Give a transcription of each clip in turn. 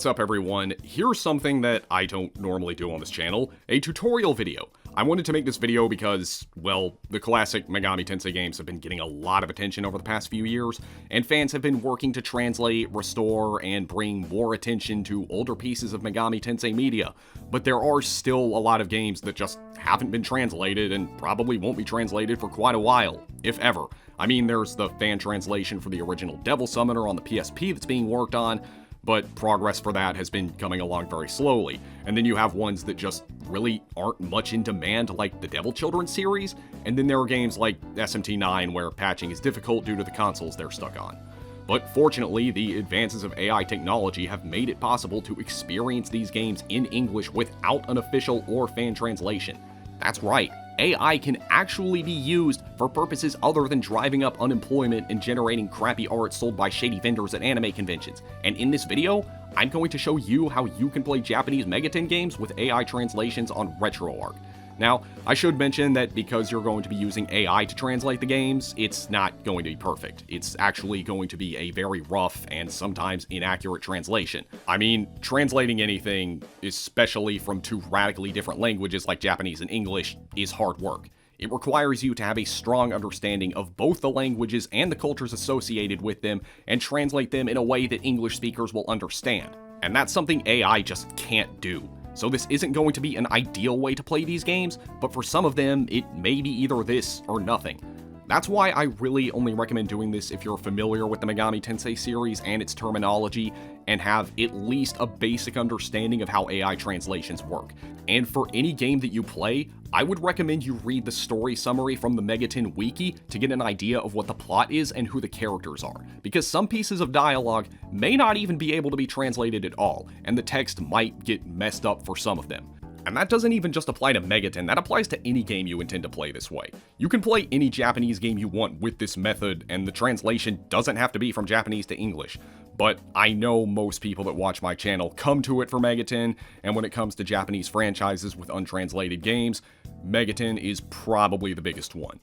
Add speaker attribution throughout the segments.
Speaker 1: What's up everyone? Here's something that I don't normally do on this channel, a tutorial video. I wanted to make this video because, well, the classic Megami Tensei games have been getting a lot of attention over the past few years, and fans have been working to translate, restore, and bring more attention to older pieces of Megami Tensei media. But there are still a lot of games that just haven't been translated and probably won't be translated for quite a while, if ever. I mean, there's the fan translation for the original Devil Summoner on the PSP that's being worked on, but progress for that has been coming along very slowly. And then you have ones that just really aren't much in demand, like the Devil Children series, and then there are games like SMT9 where patching is difficult due to the consoles they're stuck on. But fortunately, the advances of AI technology have made it possible to experience these games in English without an official or fan translation. That's right, AI can actually be used for purposes other than driving up unemployment and generating crappy art sold by shady vendors at anime conventions. And in this video, I'm going to show you how you can play Japanese MegaTen games with AI translations on Retroarch. Now, I should mention that because you're going to be using AI to translate the games, it's not going to be perfect. It's actually going to be a very rough and sometimes inaccurate translation. I mean, translating anything, especially from two radically different languages like Japanese and English, is hard work. It requires you to have a strong understanding of both the languages and the cultures associated with them and translate them in a way that English speakers will understand. And that's something AI just can't do. So this isn't going to be an ideal way to play these games, but for some of them, it may be either this or nothing. That's why I really only recommend doing this if you're familiar with the Megami Tensei series and its terminology, and have at least a basic understanding of how AI translations work. And for any game that you play, I would recommend you read the story summary from the MegaTen wiki to get an idea of what the plot is and who the characters are, because some pieces of dialogue may not even be able to be translated at all, and the text might get messed up for some of them. And that doesn't even just apply to MegaTen, that applies to any game you intend to play this way. You can play any Japanese game you want with this method, and the translation doesn't have to be from Japanese to English. But I know most people that watch my channel come to it for MegaTen, and when it comes to Japanese franchises with untranslated games, MegaTen is probably the biggest one.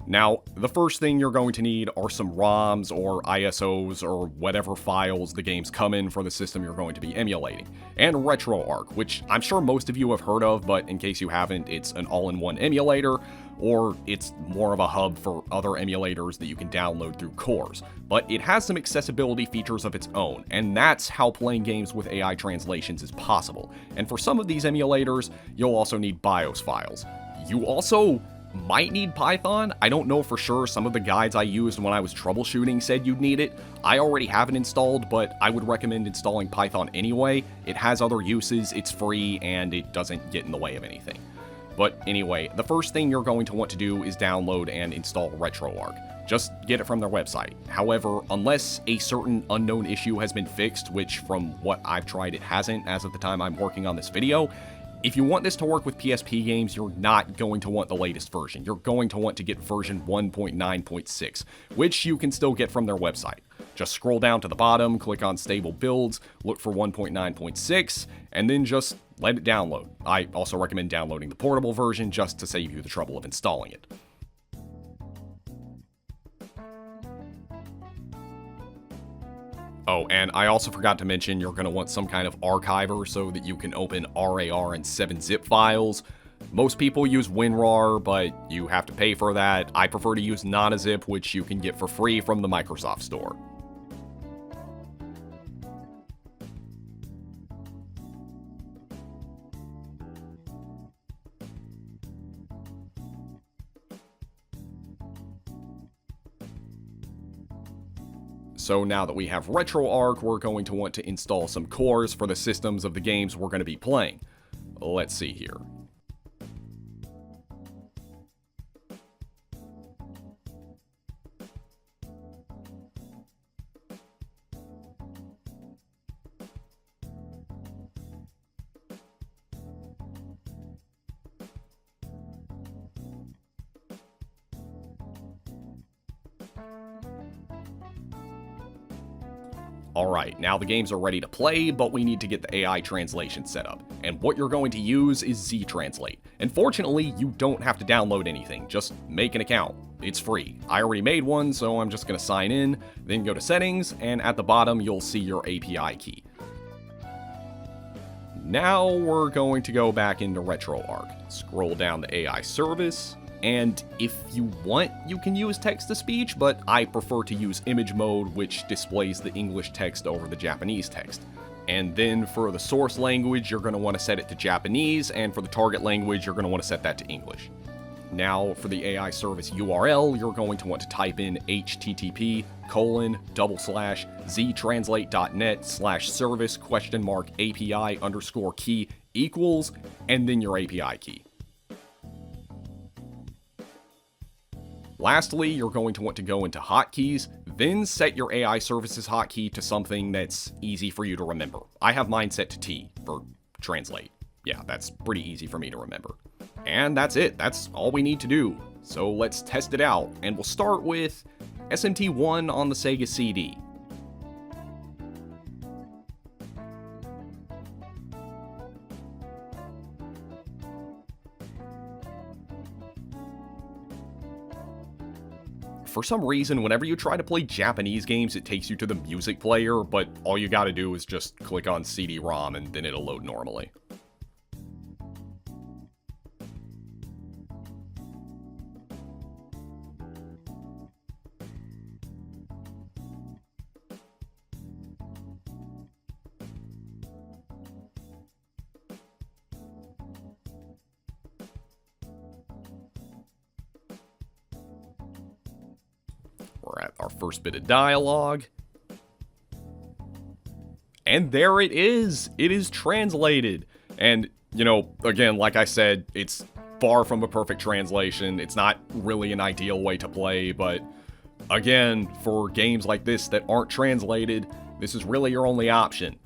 Speaker 1: Now, the first thing you're going to need are some ROMs or ISOs or whatever files the games come in for the system you're going to be emulating, and Retroarch, which I'm sure most of you have heard of, but in case you haven't, it's an all-in-one emulator, or it's more of a hub for other emulators that you can download through cores. But it has some accessibility features of its own, and that's how playing games with AI translations is possible. And for some of these emulators, you'll also need BIOS files. You also might need Python. I don't know for sure. Some of the guides I used when I was troubleshooting said you'd need it. I already have it installed, but I would recommend installing Python anyway. It has other uses, it's free, and it doesn't get in the way of anything. But anyway, the first thing you're going to want to do is download and install Retroarch. Just get it from their website. However, unless a certain unknown issue has been fixed, which from what I've tried it hasn't as of the time I'm working on this video, if you want this to work with PSP games, you're not going to want the latest version. You're going to want to get version 1.9.6, which you can still get from their website. Just scroll down to the bottom, click on Stable Builds, look for 1.9.6, and then just let it download. I also recommend downloading the portable version just to save you the trouble of installing it. Oh, and I also forgot to mention you're going to want some kind of archiver so that you can open RAR and 7-zip files. Most people use WinRAR, but you have to pay for that. I prefer to use Nonazip, which you can get for free from the Microsoft Store. So now that we have Retroarch, we're going to want to install some cores for the systems of the games we're going to be playing. Let's see here. Alright, now the games are ready to play, but we need to get the AI translation set up. And what you're going to use is Z-Translate. And fortunately, you don't have to download anything, just make an account. It's free. I already made one, so I'm just going to sign in, then go to Settings, and at the bottom you'll see your API key. Now we're going to go back into Retroarch. Scroll down the AI service, and if you want, you can use text-to-speech, but I prefer to use image mode, which displays the English text over the Japanese text. And then for the source language, you're going to want to set it to Japanese, and for the target language, you're going to want to set that to English. Now, for the AI service URL, you're going to want to type in http://ztranslate.net/service?API_key equals, and then your API key. Lastly, you're going to want to go into hotkeys, then set your AI services hotkey to something that's easy for you to remember. I have mine set to T for translate. Yeah, that's pretty easy for me to remember. And that's it. That's all we need to do. So let's test it out, and we'll start with SMT1 on the Sega CD. For some reason, whenever you try to play Japanese games, it takes you to the music player, but all you gotta do is just click on CD-ROM and then it'll load normally. We're at our first bit of dialogue. And there it is! It is translated! And, you know, again, like I said, it's far from a perfect translation. It's not really an ideal way to play, but again, for games like this that aren't translated, this is really your only option.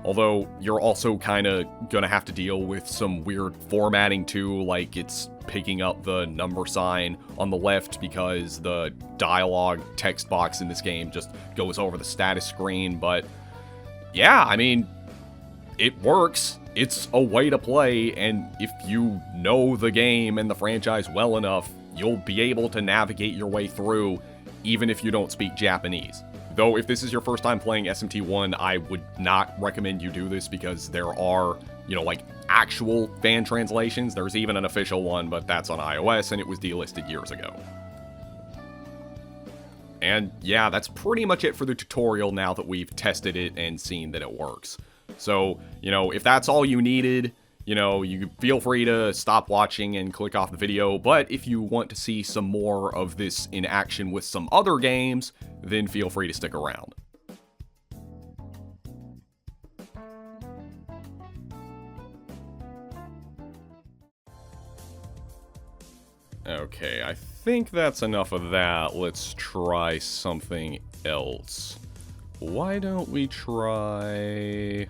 Speaker 1: Although, you're also kinda gonna have to deal with some weird formatting too, like it's picking up the number sign on the left because the dialogue text box in this game just goes over the status screen, but yeah, I mean, it works. It's a way to play, and if you know the game and the franchise well enough, you'll be able to navigate your way through, even if you don't speak Japanese. Though, if this is your first time playing SMT1, I would not recommend you do this because there are, you know, like, actual fan translations. There's even an official one, but that's on iOS, and it was delisted years ago. And yeah, that's pretty much it for the tutorial now that we've tested it and seen that it works. So, you know, if that's all you needed, you know, you feel free to stop watching and click off the video, but if you want to see some more of this in action with some other games, then feel free to stick around. Okay, I think that's enough of that. Let's try something else. Why don't we try...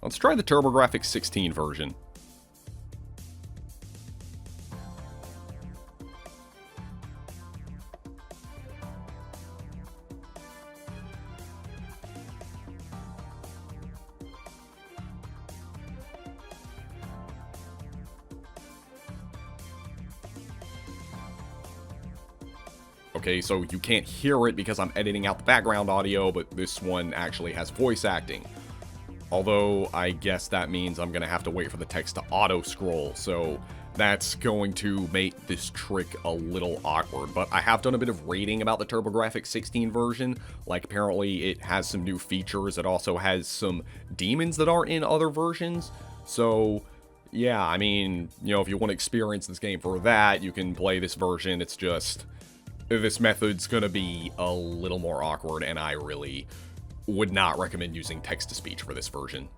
Speaker 1: Let's try the TurboGrafx 16 version. Okay, so you can't hear it because I'm editing out the background audio, but this one actually has voice acting. Although, I guess that means I'm gonna have to wait for the text to auto-scroll, so that's going to make this trick a little awkward. But I have done a bit of reading about the TurboGrafx 16 version. Like, apparently it has some new features. It also has some demons that aren't in other versions. So, yeah, I mean, you know, if you want to experience this game for that, you can play this version. It's just... this method's gonna be a little more awkward, and I really would not recommend using text-to-speech for this version.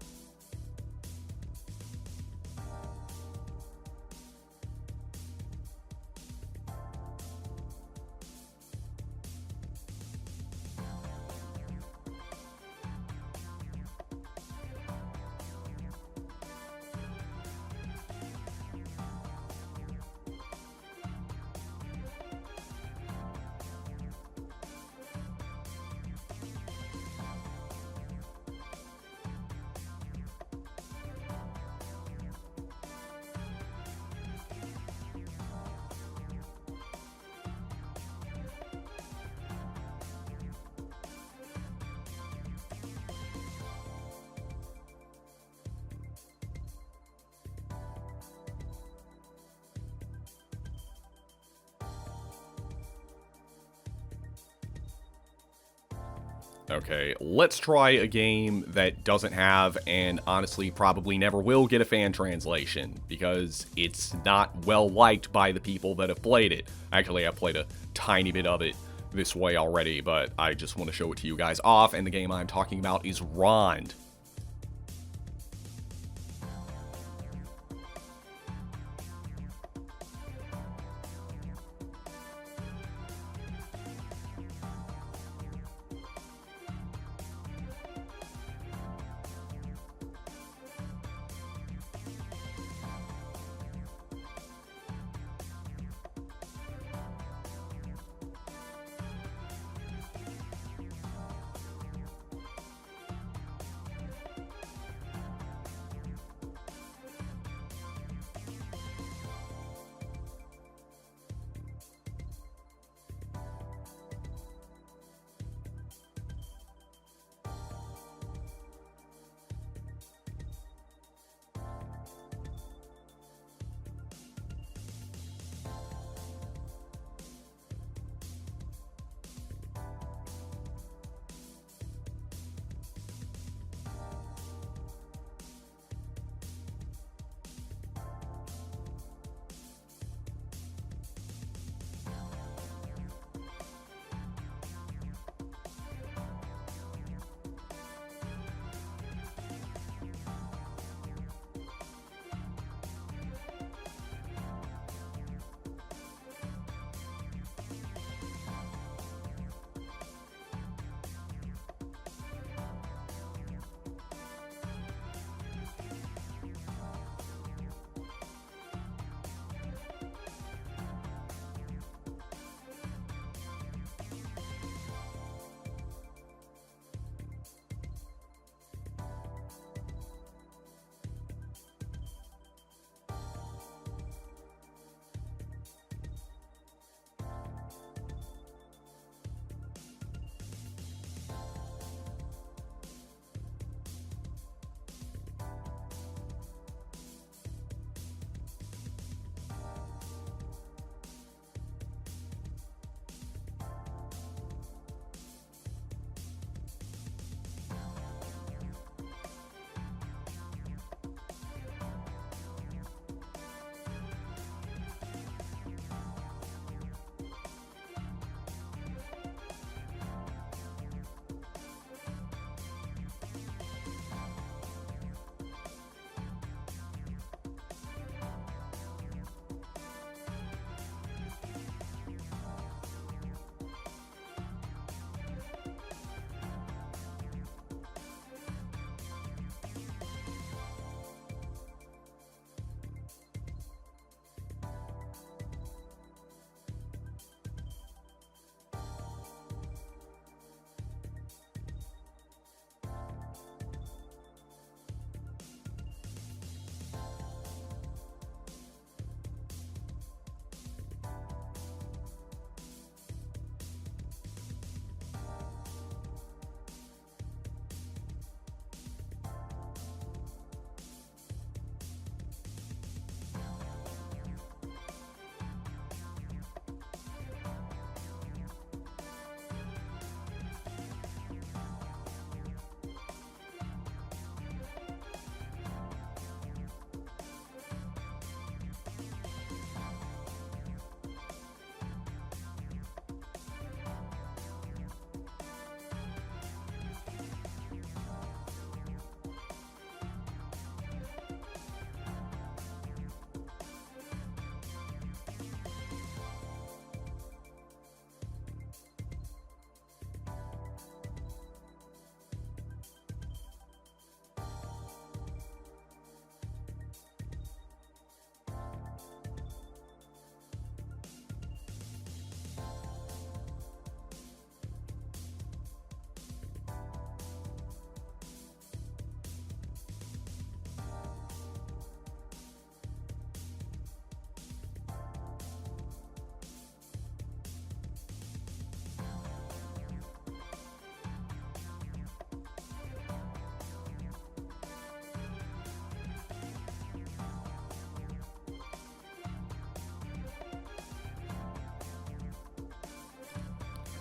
Speaker 1: Okay, let's try a game that doesn't have, and honestly probably never will get a fan translation, because it's not well liked by the people that have played it. Actually, I've played a tiny bit of it this way already, but I just want to show it to you guys off, and the game I'm talking about is Ronde.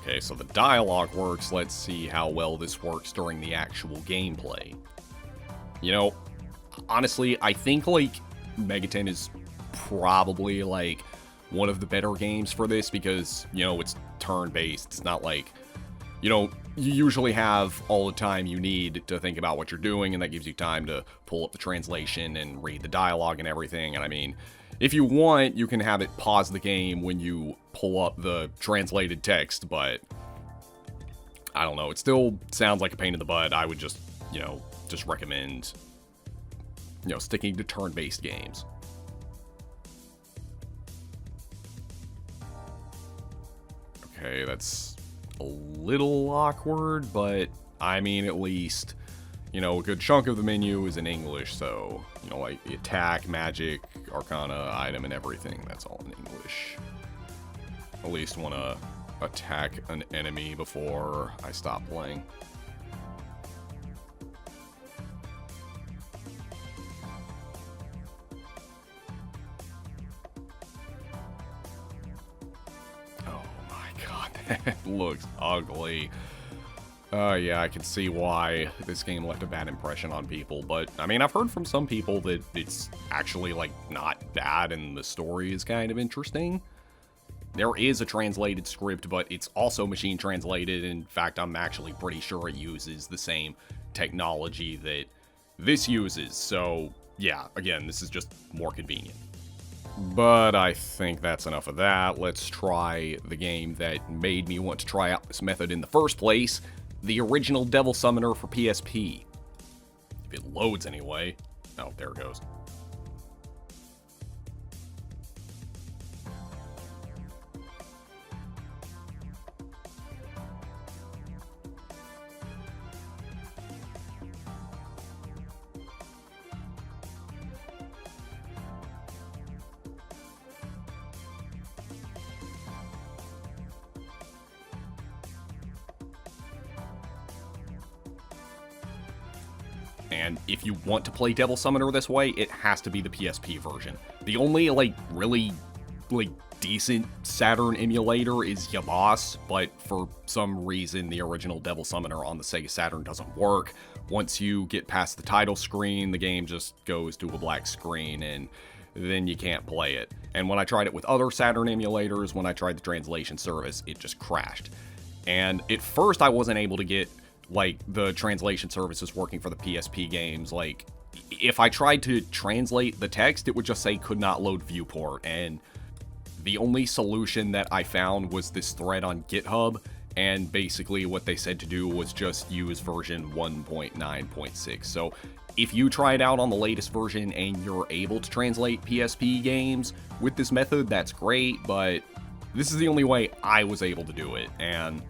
Speaker 1: Okay, so the dialogue works. Let's see how well this works during the actual gameplay. You know, honestly, I think, like, MegaTen is probably, like, one of the better games for this because, you know, it's turn-based. It's not like, you know, you usually have all the time you need to think about what you're doing, and that gives you time to pull up the translation and read the dialogue and everything. And I mean, if you want, you can have it pause the game when you pull up the translated text, but I don't know. It still sounds like a pain in the butt. I would just, you know, just recommend, you know, sticking to turn-based games. Okay, that's a little awkward, but I mean, at least, you know, a good chunk of the menu is in English, so, you know, like the attack, magic, arcana, item, and everything, that's all in English. At least want to attack an enemy before I stop playing. That looks ugly. Yeah, I can see why this game left a bad impression on people, but, I mean, I've heard from some people that it's actually, like, not bad and the story is kind of interesting. There is a translated script, but it's also machine translated. In fact, I'm actually pretty sure it uses the same technology that this uses, so, yeah, again, this is just more convenient. But I think that's enough of that. Let's try the game that made me want to try out this method in the first place, the original Devil Summoner for PSP. If it loads anyway. Oh, there it goes. And if you want to play Devil Summoner this way, it has to be the PSP version. The only, like, really, like, decent Saturn emulator is Yabas, but for some reason the original Devil Summoner on the Sega Saturn doesn't work. Once you get past the title screen, the game just goes to a black screen, and then you can't play it. And when I tried it with other Saturn emulators, when I tried the translation service, it just crashed. And at first I wasn't able to get, like, the translation services working for the PSP games. Like, if I tried to translate the text, it would just say could not load viewport, and the only solution that I found was this thread on GitHub, and basically what they said to do was just use version 1.9.6. So if you try it out on the latest version and you're able to translate PSP games with this method, that's great, but this is the only way I was able to do it. And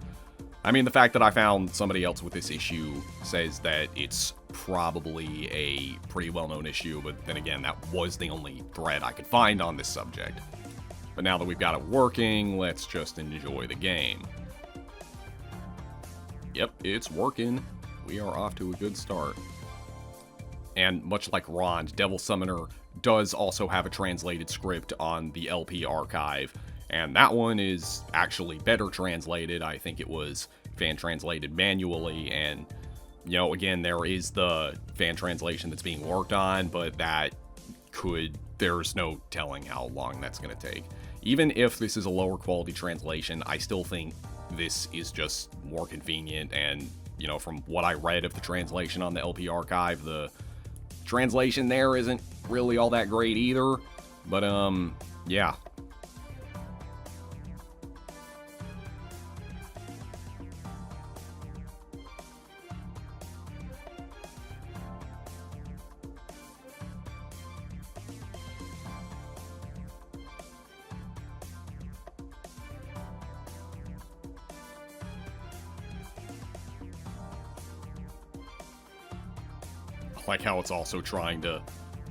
Speaker 1: I mean, the fact that I found somebody else with this issue says that it's probably a pretty well-known issue, but then again, that was the only thread I could find on this subject. But now that we've got it working, let's just enjoy the game. Yep, it's working. We are off to a good start. And much like Ronde, Devil Summoner does also have a translated script on the LP archive, and that one is actually better translated. I think it was fan translated manually, and, you know, again, there is the fan translation that's being worked on, but there's no telling how long that's going to take. Even if this is a lower quality translation, I still think this is just more convenient, and, you know, from what I read of the translation on the LP archive, the translation there isn't really all that great either, but, yeah. Like how it's also trying to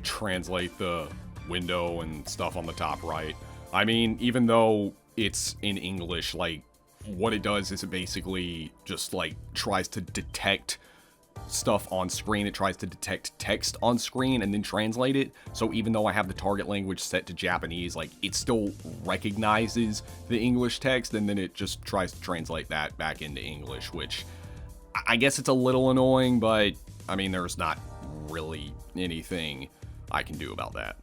Speaker 1: translate the window and stuff on the top right. I mean, even though it's in English, like, what it does is it basically just, like, tries to detect stuff on screen, it tries to detect text on screen and then translate it. So even though I have the target language set to Japanese, like, it still recognizes the English text, and then it just tries to translate that back into English, which I guess it's a little annoying, but I mean, there's not really anything I can do about that.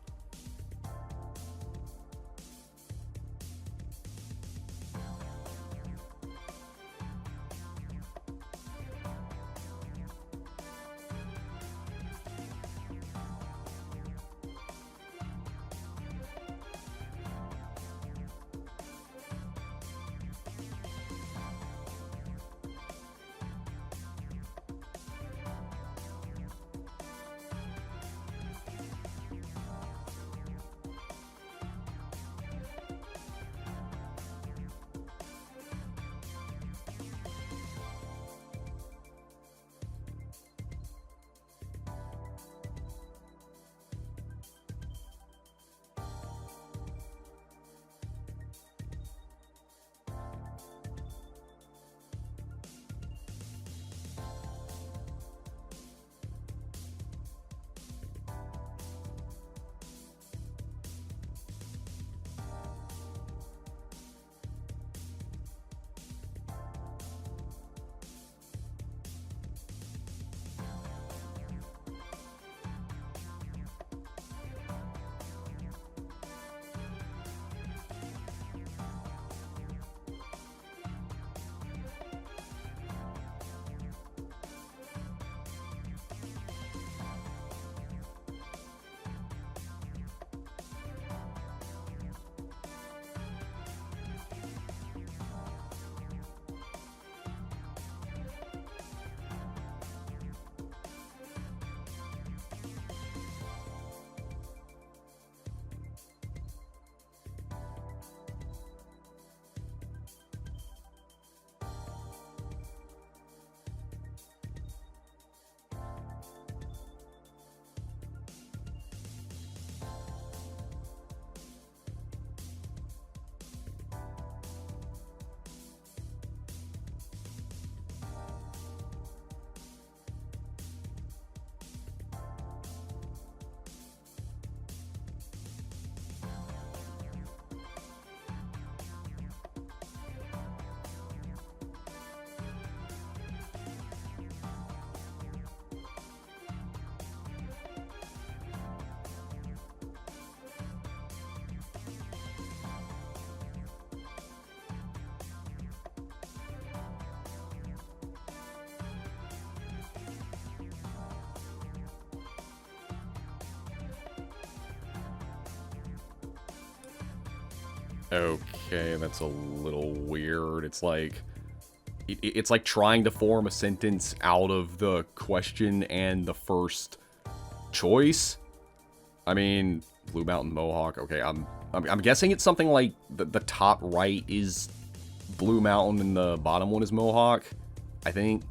Speaker 1: Okay, that's a little weird. It's like it's like trying to form a sentence out of the question and the first choice. I mean, Blue Mountain Mohawk. Okay, I'm guessing it's something like the top right is Blue Mountain and the bottom one is Mohawk, I think.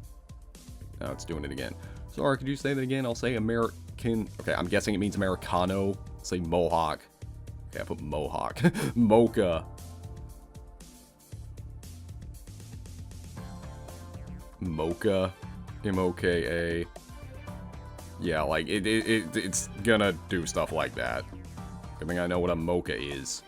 Speaker 1: Oh, it's doing it again. Sorry, could you say that again? I'll say American. Okay, I'm guessing it means Americano. I'll say Mohawk. Okay, I put Mohawk. Mocha. Mocha. M-O-K-A. Yeah, like, it's gonna do stuff like that. Good thing I know what a mocha is.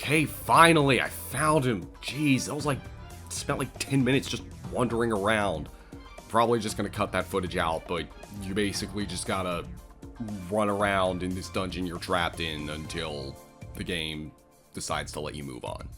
Speaker 1: Okay, finally, I found him. Jeez, I was like, spent like 10 minutes just wandering around. Probably just gonna cut that footage out, but you basically just gotta run around in this dungeon you're trapped in until the game decides to let you move on.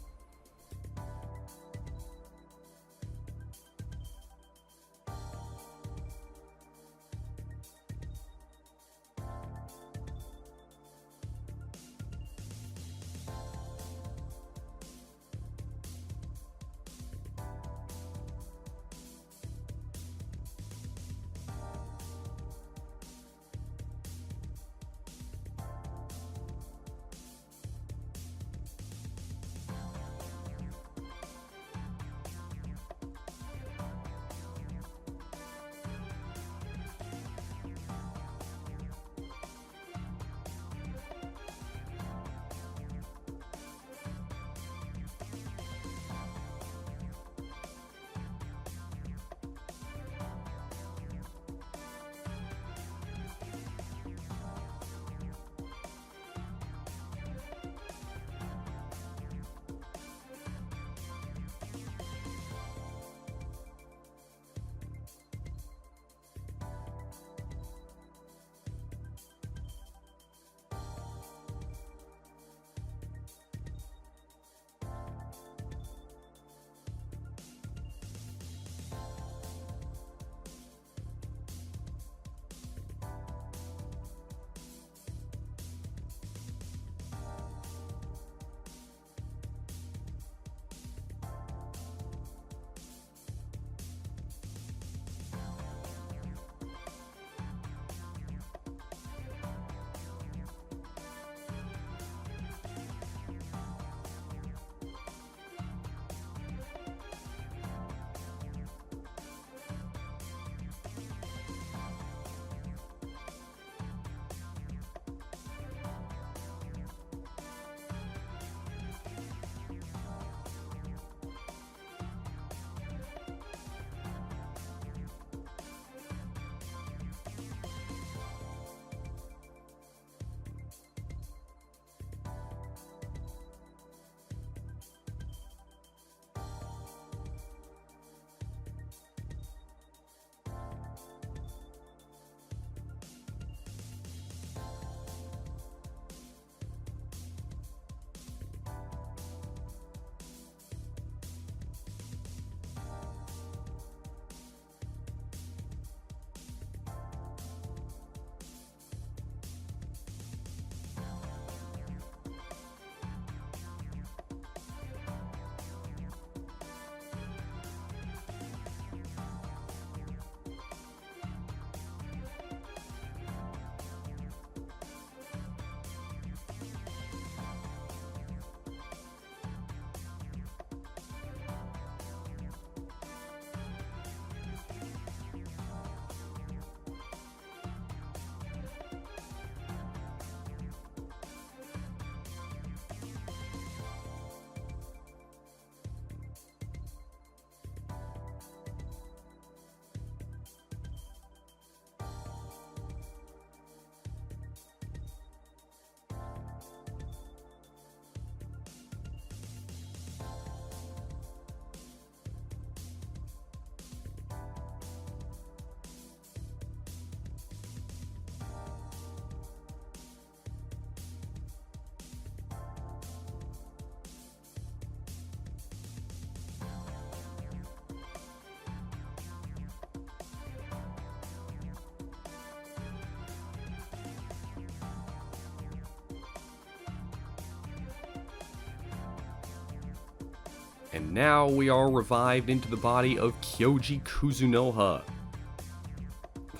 Speaker 1: And now we are revived into the body of Kyoji Kuzunoha.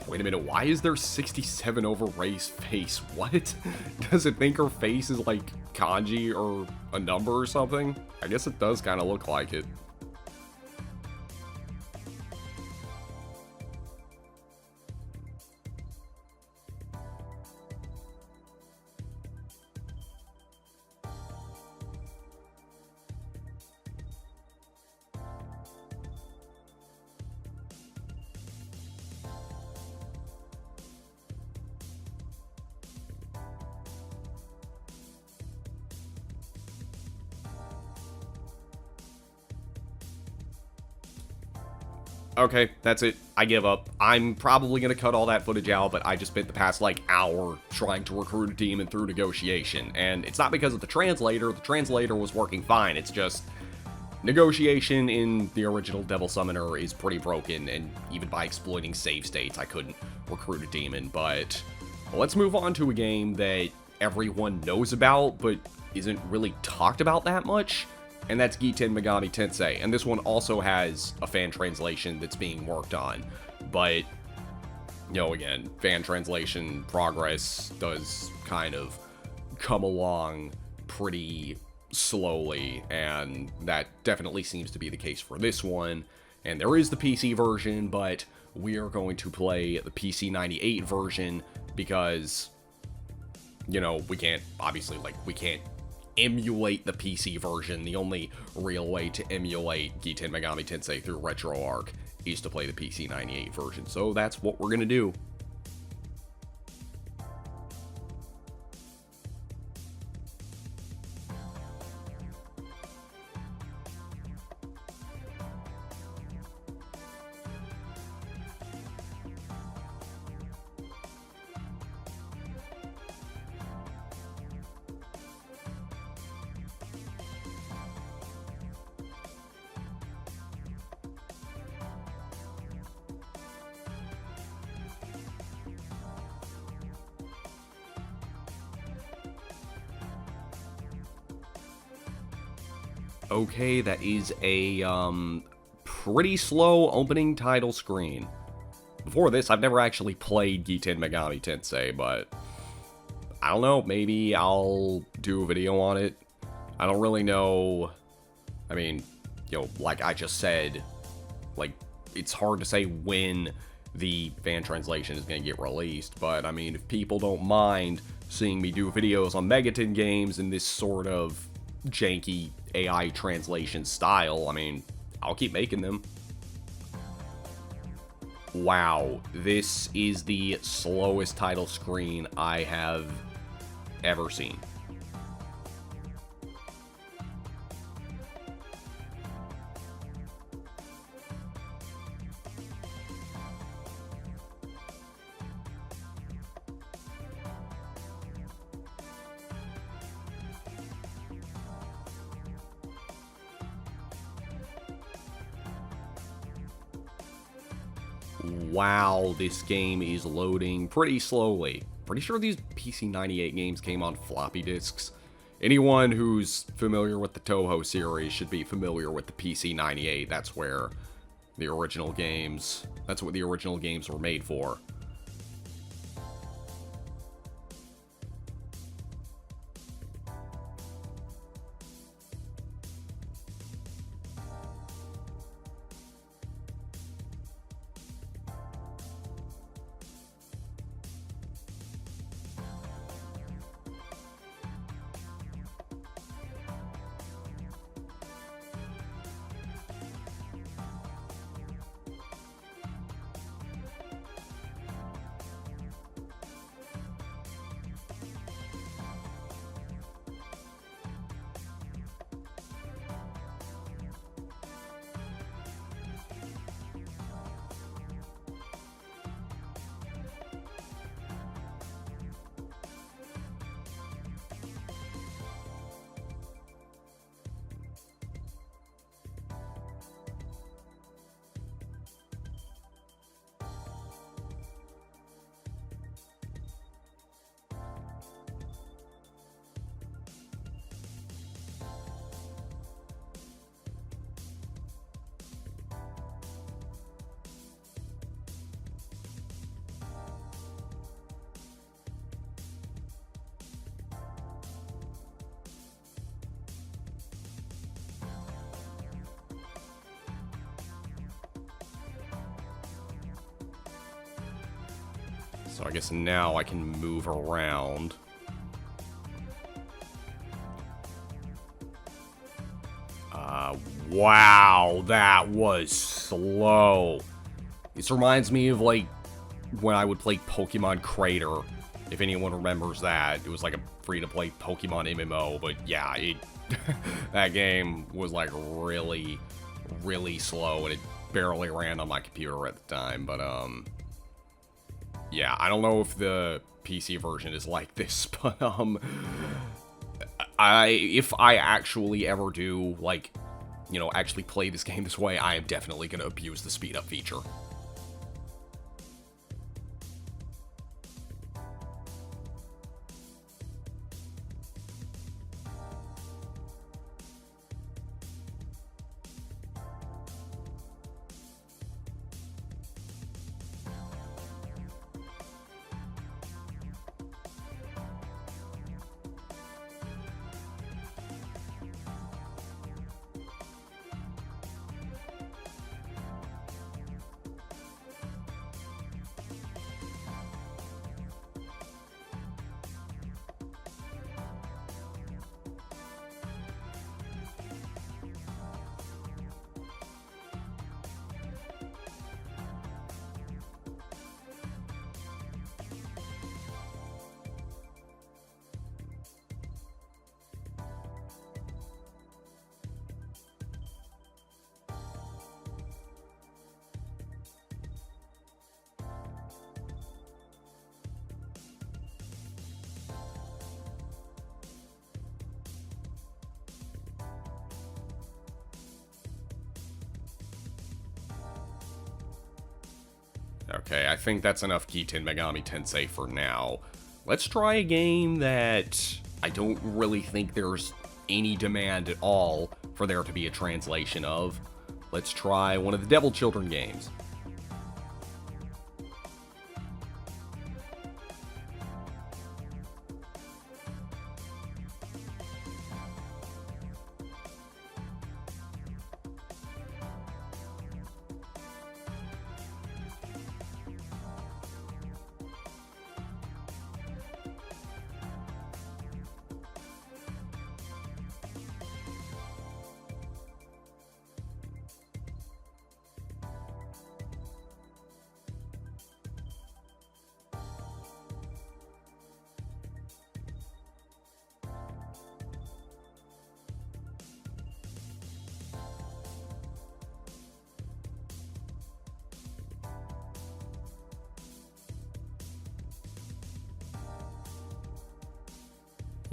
Speaker 1: Wait a minute, why is there 67 over Rei's face? What? Does it think her face is like kanji or a number or something? I guess it does kind of look like it. Okay, that's it. I give up. I'm probably going to cut all that footage out, but I just spent the past, like, hour trying to recruit a demon through negotiation. And it's not because of the translator. The translator was working fine. It's just negotiation in the original Devil Summoner is pretty broken, and even by exploiting save states, I couldn't recruit a demon. But let's move on to a game that everyone knows about, but isn't really talked about that much. And that's Giten Megami Tensei. And this one also has a fan translation that's being worked on. But, you know, again, fan translation progress does kind of come along pretty slowly. And that definitely seems to be the case for this one. And there is the PC version, but we are going to play the PC 98 version because, you know, we can't, obviously, like, we can't emulate the PC version. The only real way to emulate Giten Megami Tensei through Retroarch is to play the PC 98 version. So that's what we're gonna do. Okay, that is a pretty slow opening title screen. Before this, I've never actually played Giten Megami Tensei, but I don't know, maybe I'll do a video on it. I don't really know. I mean, you know, like I just said, like, it's hard to say when the fan translation is going to get released, but I mean, if people don't mind seeing me do videos on MegaTen games in this sort of janky AI translation style, I mean, I'll keep making them. Wow, this is the slowest title screen I have ever seen. Wow, this game is loading pretty slowly. Pretty sure these PC 98 games came on floppy disks. Anyone who's familiar with the Toho series should be familiar with the PC 98. That's where the original games, that's what the original games were made for. So I guess now I can move around. Wow, that was slow. This reminds me of, like, when I would play Pokemon Crater, if anyone remembers that. It was like a free-to-play Pokemon MMO, but yeah, that game was, like, really, really slow, and it barely ran on my computer at the time, but, yeah, I don't know if the PC version is like this, but, if I actually ever do, like, you know, actually play this game this way, I am definitely gonna abuse the speed-up feature. Okay, I think that's enough Giten Megami Tensei for now. Let's try a game that I don't really think there's any demand at all for there to be a translation of. Let's try one of the Devil Children games.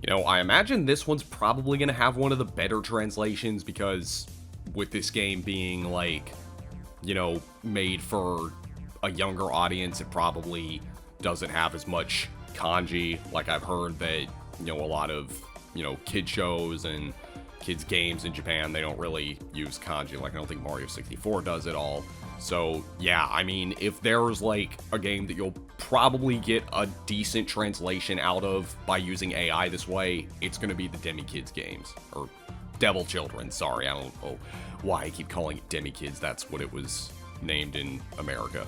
Speaker 1: You know, I imagine this one's probably going to have one of the better translations because with this game being, like, you know, made for a younger audience, it probably doesn't have as much kanji. Like, I've heard that, you know, a lot of, you know, kid shows and kids' games in Japan, they don't really use kanji. Like, I don't think Mario 64 does at all. So, yeah, I mean, if there's, like, a game that you'll probably get a decent translation out of by using AI this way, it's going to be the Demi Kids games. Or Devil Children, sorry. I don't know why I keep calling it Demi Kids. That's what it was named in America.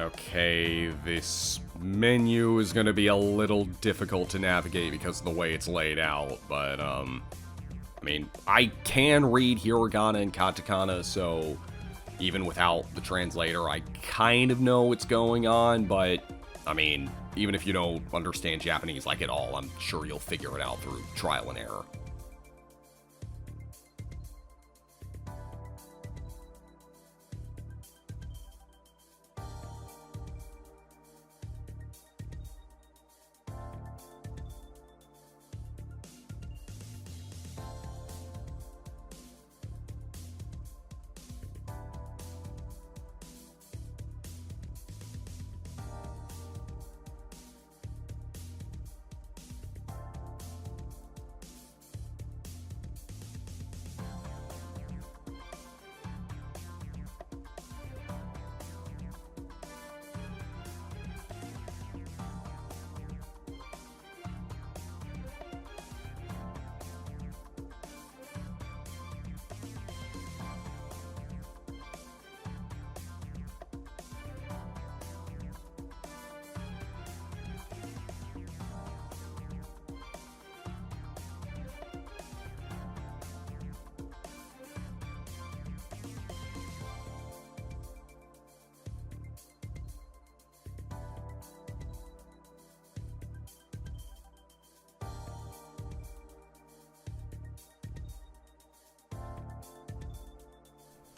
Speaker 1: Okay, this menu is going to be a little difficult to navigate because of the way it's laid out, but, I mean, I can read hiragana and katakana, so even without the translator, I kind of know what's going on, but, I mean, even if you don't understand Japanese like at all, I'm sure you'll figure it out through trial and error.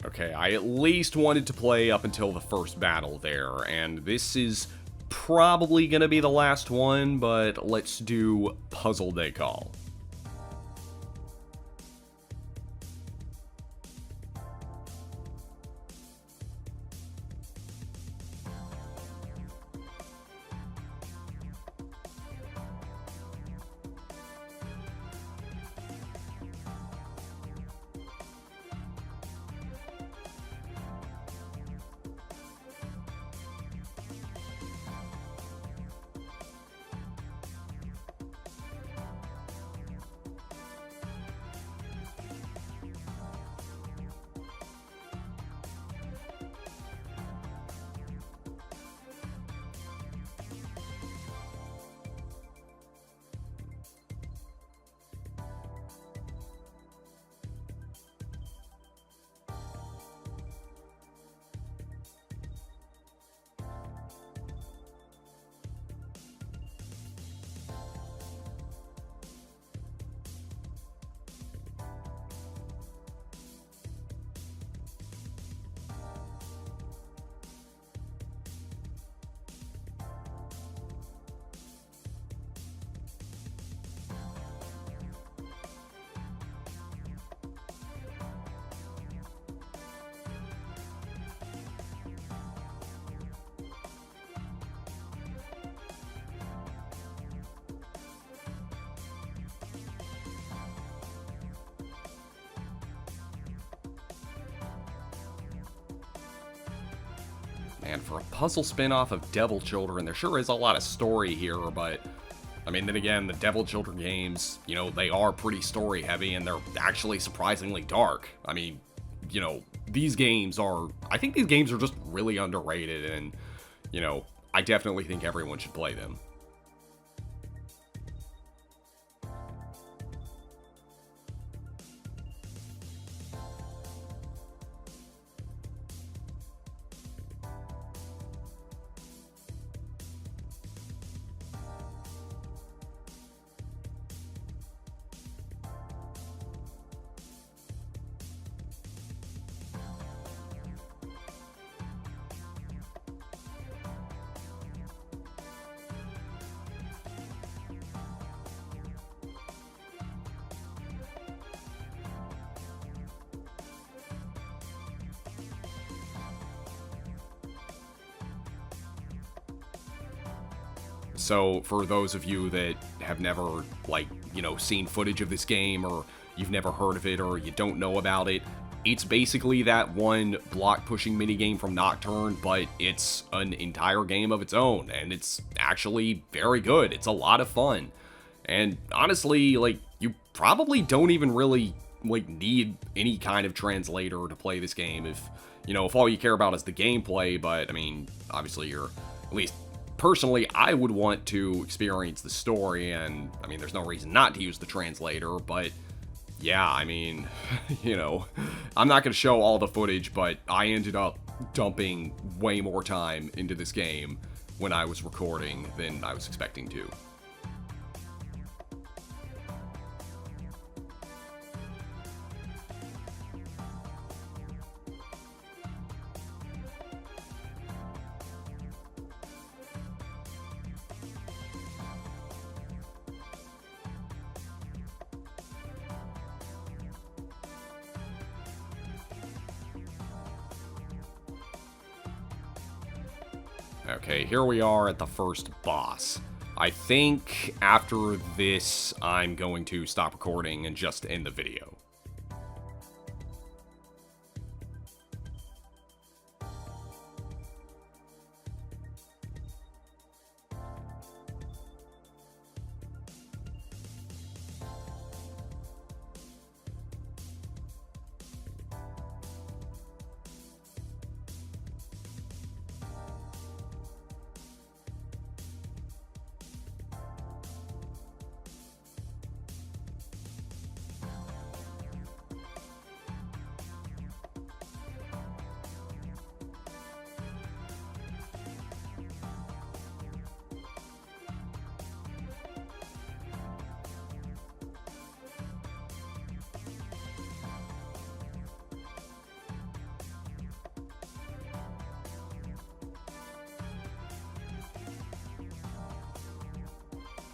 Speaker 1: Okay, I at least wanted to play up until the first battle there, and this is probably gonna be the last one, but let's do Puzzle They Call. Man, for a puzzle spin-off of Devil Children, there sure is a lot of story here, but, I mean, then again, the Devil Children games, you know, they are pretty story-heavy, and they're actually surprisingly dark. I mean, you know, I think these games are just really underrated, and, you know, I definitely think everyone should play them. So, for those of you that have never, like, you know, seen footage of this game, or you've never heard of it, or you don't know about it, it's basically that one block-pushing minigame from Nocturne, but it's an entire game of its own, and it's actually very good. It's a lot of fun. And honestly, like, you probably don't even really, like, need any kind of translator to play this game if you know, if all you care about is the gameplay, but, I mean, obviously you're, at least personally, I would want to experience the story, and, I mean, there's no reason not to use the translator, but, yeah, I mean, you know, I'm not going to show all the footage, but I ended up dumping way more time into this game when I was recording than I was expecting to. Okay, here we are at the first boss. I think after this, I'm going to stop recording and just end the video.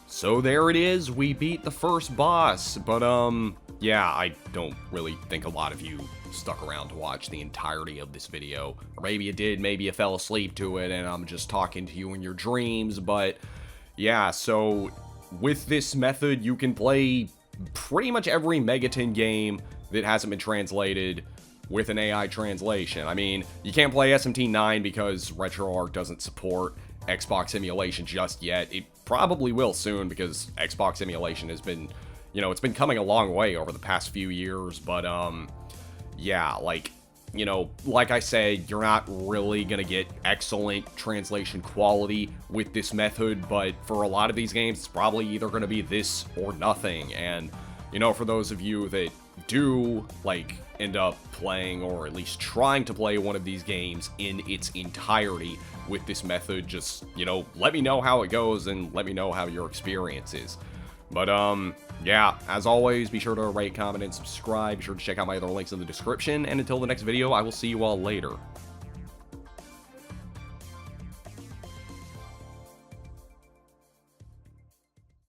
Speaker 1: So there it is, we beat the first boss, but yeah, I don't really think a lot of you stuck around to watch the entirety of this video. Or maybe you did, maybe you fell asleep to it and I'm just talking to you in your dreams, but yeah, so with this method you can play pretty much every MegaTen game that hasn't been translated with an AI translation. I mean, you can't play SMT9 because Retroarch doesn't support Xbox emulation just yet. It probably will soon because Xbox emulation has been, you know, it's been coming a long way over the past few years, but yeah, like, you know, like I said, you're not really gonna get excellent translation quality with this method, but for a lot of these games, it's probably either gonna be this or nothing. And, you know, for those of you that do, like, end up playing, or at least trying to play one of these games in its entirety with this method, just, you know, let me know how it goes and let me know how your experience is. But, yeah, as always, be sure to rate, comment, and subscribe. Be sure to check out my other links in the description, and until the next video, I will see you all later.